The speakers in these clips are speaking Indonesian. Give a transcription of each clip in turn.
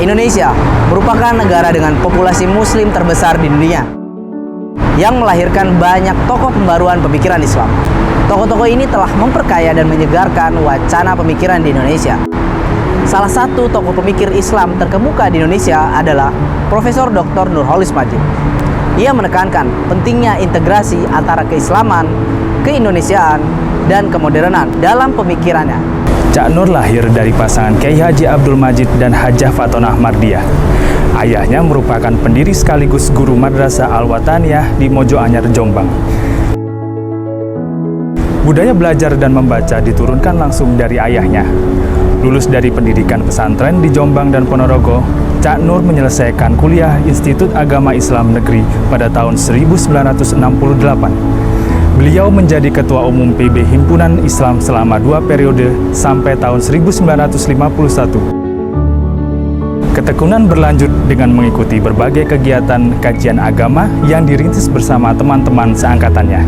Indonesia merupakan negara dengan populasi muslim terbesar di dunia yang melahirkan banyak tokoh pembaruan pemikiran Islam. Tokoh-tokoh ini telah memperkaya dan menyegarkan wacana pemikiran di Indonesia. Salah satu tokoh pemikir Islam terkemuka di Indonesia adalah Profesor Dr. Nurholis Madjid. Ia menekankan pentingnya integrasi antara keislaman, keindonesiaan, dan kemodernan dalam pemikirannya. Cak Nur lahir dari pasangan Kiai Haji Abdul Majid dan Hajah Fatonah Mardiah. Ayahnya merupakan pendiri sekaligus guru Madrasah Al-Wataniyah di Mojo Anyar, Jombang. Budaya belajar dan membaca diturunkan langsung dari ayahnya. Lulus dari pendidikan pesantren di Jombang dan Ponorogo, Cak Nur menyelesaikan kuliah Institut Agama Islam Negeri pada tahun 1968. Beliau menjadi Ketua Umum PB Himpunan Islam selama 2 periode sampai tahun 1951. Ketekunan berlanjut dengan mengikuti berbagai kegiatan kajian agama yang dirintis bersama teman-teman seangkatannya.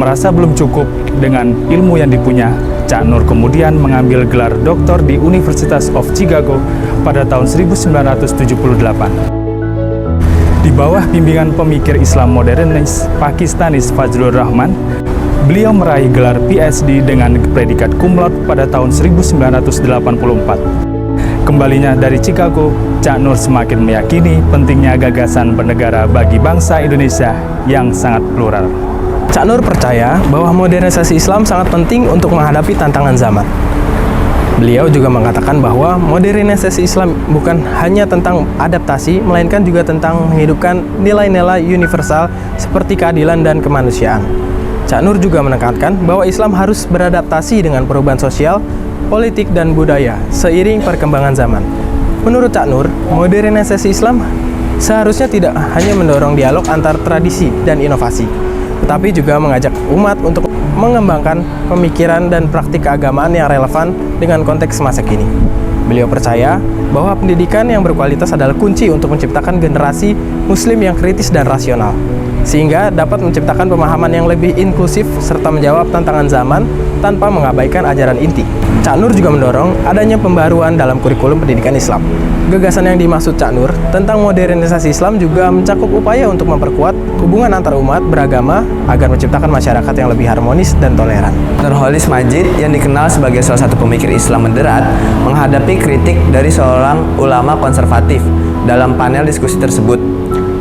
Merasa belum cukup dengan ilmu yang dipunya, Cak Nur kemudian mengambil gelar doktor di University of Chicago pada tahun 1978. Di bawah bimbingan pemikir Islam modernis Pakistanis Fazlur Rahman, beliau meraih gelar PhD dengan predikat cum laude pada tahun 1984. Kembalinya dari Chicago, Cak Nur semakin meyakini pentingnya gagasan bernegara bagi bangsa Indonesia yang sangat plural. Cak Nur percaya bahwa modernisasi Islam sangat penting untuk menghadapi tantangan zaman. Beliau juga mengatakan bahwa modernisasi Islam bukan hanya tentang adaptasi, melainkan juga tentang menghidupkan nilai-nilai universal seperti keadilan dan kemanusiaan. Cak Nur juga menekankan bahwa Islam harus beradaptasi dengan perubahan sosial, politik, dan budaya seiring perkembangan zaman. Menurut Cak Nur, modernisasi Islam seharusnya tidak hanya mendorong dialog antar tradisi dan inovasi, tetapi juga mengajak umat untuk mengembangkan pemikiran dan praktik keagamaan yang relevan dengan konteks masa kini. Beliau percaya bahwa pendidikan yang berkualitas adalah kunci untuk menciptakan generasi muslim yang kritis dan rasional, sehingga dapat menciptakan pemahaman yang lebih inklusif serta menjawab tantangan zaman tanpa mengabaikan ajaran inti. Cak Nur juga mendorong adanya pembaruan dalam kurikulum pendidikan Islam. Gagasan yang dimaksud Cak Nur tentang modernisasi Islam juga mencakup upaya untuk memperkuat hubungan antar umat beragama agar menciptakan masyarakat yang lebih harmonis dan toleran. Nurholis Madjid yang dikenal sebagai salah satu pemikir Islam moderat menghadapi kritik dari seorang ulama konservatif dalam panel diskusi tersebut.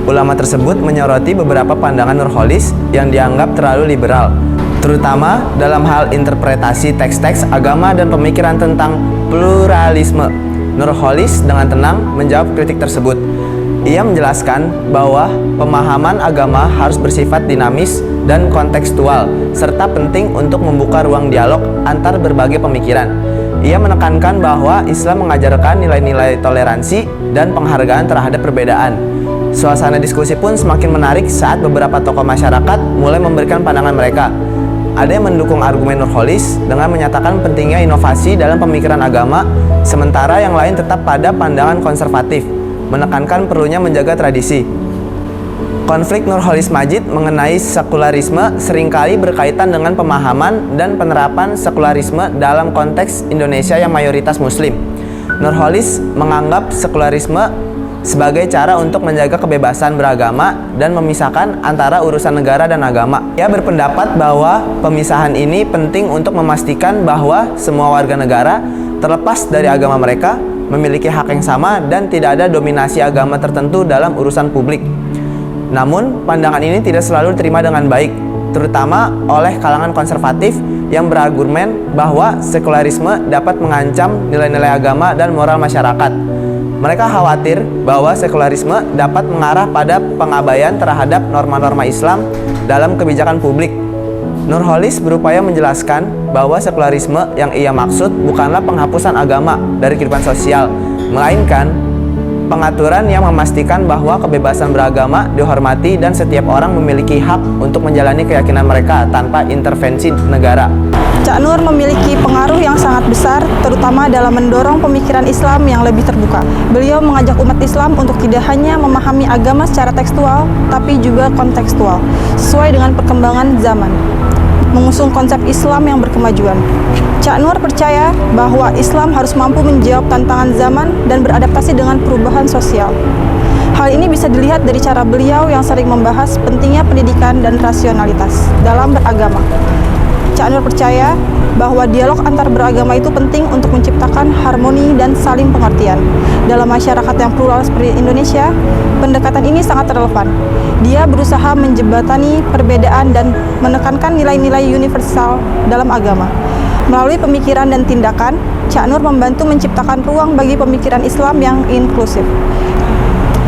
Ulama tersebut menyoroti beberapa pandangan Nurholis yang dianggap terlalu liberal, terutama dalam hal interpretasi teks-teks agama dan pemikiran tentang pluralisme. Nurholis dengan tenang menjawab kritik tersebut. Ia menjelaskan bahwa pemahaman agama harus bersifat dinamis dan kontekstual, serta penting untuk membuka ruang dialog antar berbagai pemikiran. Ia menekankan bahwa Islam mengajarkan nilai-nilai toleransi dan penghargaan terhadap perbedaan. Suasana diskusi pun semakin menarik saat beberapa tokoh masyarakat mulai memberikan pandangan mereka. Ada yang mendukung argumen Nurholis dengan menyatakan pentingnya inovasi dalam pemikiran agama, sementara yang lain tetap pada pandangan konservatif, menekankan perlunya menjaga tradisi. Konflik Nurholis Madjid mengenai sekularisme seringkali berkaitan dengan pemahaman dan penerapan sekularisme dalam konteks Indonesia yang mayoritas Muslim. Nurholis menganggap sekularisme sebagai cara untuk menjaga kebebasan beragama dan memisahkan antara urusan negara dan agama. Ia berpendapat bahwa pemisahan ini penting untuk memastikan bahwa semua warga negara, terlepas dari agama mereka, memiliki hak yang sama dan tidak ada dominasi agama tertentu dalam urusan publik. Namun, pandangan ini tidak selalu diterima dengan baik, terutama oleh kalangan konservatif yang berargumen bahwa sekularisme dapat mengancam nilai-nilai agama dan moral masyarakat. Mereka khawatir bahwa sekularisme dapat mengarah pada pengabaian terhadap norma-norma Islam dalam kebijakan publik. Nurholis berupaya menjelaskan bahwa sekularisme yang ia maksud bukanlah penghapusan agama dari kehidupan sosial, melainkan pengaturan yang memastikan bahwa kebebasan beragama dihormati dan setiap orang memiliki hak untuk menjalani keyakinan mereka tanpa intervensi negara. Cak Nur memiliki pengaruh yang sangat besar, terutama dalam mendorong pemikiran Islam yang lebih terbuka. Beliau mengajak umat Islam untuk tidak hanya memahami agama secara tekstual, tapi juga kontekstual, sesuai dengan perkembangan zaman. mengusung konsep Islam yang berkemajuan. Cak Nur percaya bahwa Islam harus mampu menjawab tantangan zaman dan beradaptasi dengan perubahan sosial. Hal ini bisa dilihat dari cara beliau yang sering membahas pentingnya pendidikan dan rasionalitas dalam beragama. Cak Nur percaya bahwa dialog antar beragama itu penting untuk menciptakan harmoni dan saling pengertian. Dalam masyarakat yang plural seperti Indonesia, pendekatan ini sangat relevan. Dia berusaha menjembatani perbedaan dan menekankan nilai-nilai universal dalam agama. Melalui pemikiran dan tindakan, Cak Nur membantu menciptakan ruang bagi pemikiran Islam yang inklusif.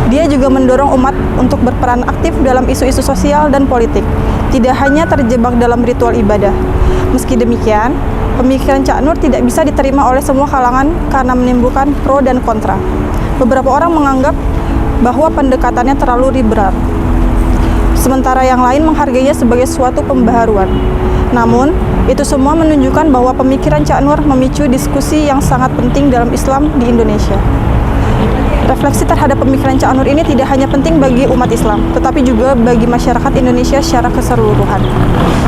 Dia juga mendorong umat untuk berperan aktif dalam isu-isu sosial dan politik, tidak hanya terjebak dalam ritual ibadah. Meski demikian, pemikiran Cak Nur tidak bisa diterima oleh semua kalangan karena menimbulkan pro dan kontra. Beberapa orang menganggap bahwa pendekatannya terlalu liberal, sementara yang lain menghargainya sebagai suatu pembaharuan. Namun, itu semua menunjukkan bahwa pemikiran Cak Nur memicu diskusi yang sangat penting dalam Islam di Indonesia. Refleksi terhadap pemikiran Cak Nur ini tidak hanya penting bagi umat Islam, tetapi juga bagi masyarakat Indonesia secara keseluruhan.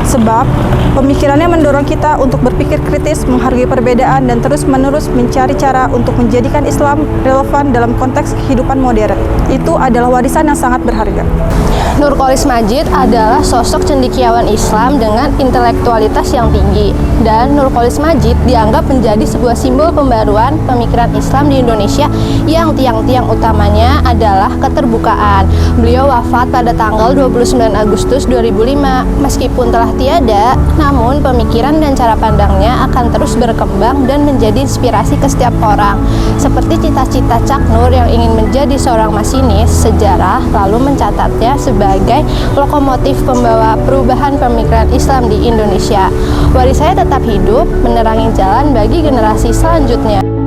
Sebab, pemikirannya mendorong kita untuk berpikir kritis, menghargai perbedaan, dan terus-menerus mencari cara untuk menjadikan Islam relevan dalam konteks kehidupan modern. Itu adalah warisan yang sangat berharga. Nurcholish Madjid adalah sosok cendekiawan Islam dengan intelektualitas yang tinggi, dan Nurcholish Madjid dianggap menjadi sebuah simbol pembaruan pemikiran Islam di Indonesia yang tiang-tiang utamanya adalah keterbukaan. Beliau wafat pada tanggal 29 Agustus 2005. Meskipun telah tiada, namun pemikiran dan cara pandangnya akan terus berkembang dan menjadi inspirasi ke setiap orang. Seperti cita-cita Cak Nur yang ingin menjadi seorang masinis, sejarah lalu mencatatnya sebagai lokomotif pembawa perubahan pemikiran Islam di Indonesia. Warisnya tetap hidup, menerangi jalan bagi generasi selanjutnya.